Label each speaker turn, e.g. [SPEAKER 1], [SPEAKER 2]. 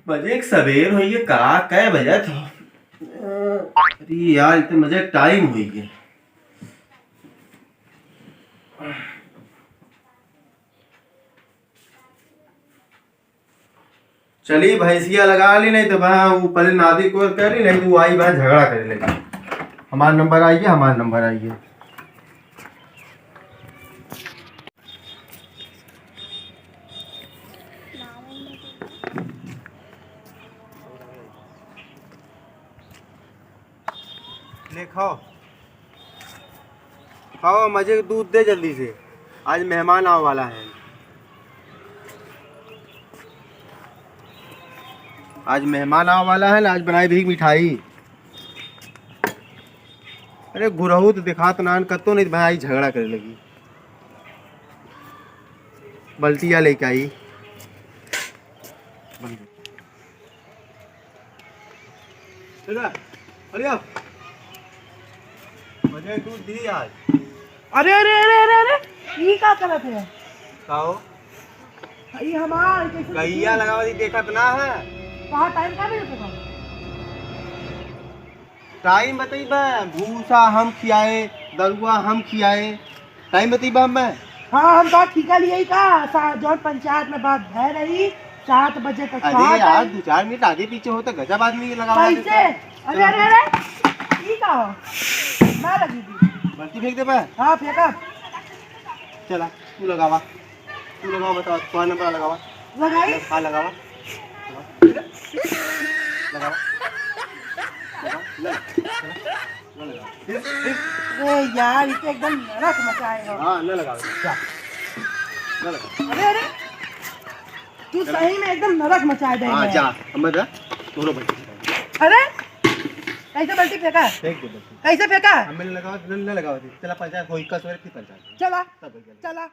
[SPEAKER 1] बजे एक सवेर हुई है का कै बजे था। अरे यार इतने मजे टाइम हुई है। चलिए भैंसिया लगा ली, नहीं तो वहाँ ऊपर नादी को कर ली, नहीं तो वो आई वहाँ झगड़ा कर लेगी। हमारा नंबर आइए, हमारा नंबर आइए। ले खाओ खाओ, मजे का दूध दे जल्दी से, आज मेहमान आने वाला है। आज मेहमान आने वाला है ना, आज बनाई भी मिठाई। अरे गुरहू तो दिखा तो नान कतो नहीं, भाई झगड़ा करे लगी। बल्टिया लेके आई। मजे दूध दी आज।
[SPEAKER 2] अरे अरे अरे अरे अरे ये क्या करत है?
[SPEAKER 1] खाओ
[SPEAKER 2] ये हमार कैसे
[SPEAKER 1] गैया लगावा दी, देखत ना है।
[SPEAKER 2] कहाँ टाइम का भी होता?
[SPEAKER 1] टाइम बताइबा, भूसा हम खियाए, दरुआ हम खियाए, टाइम बताइबा मैं।
[SPEAKER 2] हाँ हम तो ठीका लिए का जौन पंचायत में बात भय रही 7 बजे तक।
[SPEAKER 1] अरे यार 2-4 मिनट आगे पीछे होता गजब आदमी लगा
[SPEAKER 2] कैसे? अरे अरे अरे ये का हो? ना लगी थी।
[SPEAKER 1] बल्टी फेंक दे बा।
[SPEAKER 2] हाँ फेंका।
[SPEAKER 1] चला तू लगावा, तू लगावा, बता तुम्हारा नंबर लगावा।
[SPEAKER 2] लगाई?
[SPEAKER 1] हाँ लगावा लगावा।
[SPEAKER 2] अरे यार इसे एकदम नरक मचाएगा।
[SPEAKER 1] हाँ न लगाओ, जा न लगाओ।
[SPEAKER 2] अरे अरे तू सही में एकदम नरक मचा देगा।
[SPEAKER 1] हाँ जा, हम बता दोनों बल्टी।
[SPEAKER 2] अरे कैसे बल्टी फेंका?
[SPEAKER 1] फेंक दे बल्टी।
[SPEAKER 2] कैसे फेंका?
[SPEAKER 1] हमें लगाओ न लगाओ, चला पंचायत होई का सवेरे की पंचायत।
[SPEAKER 2] चला
[SPEAKER 1] सब हो गया।
[SPEAKER 2] चला।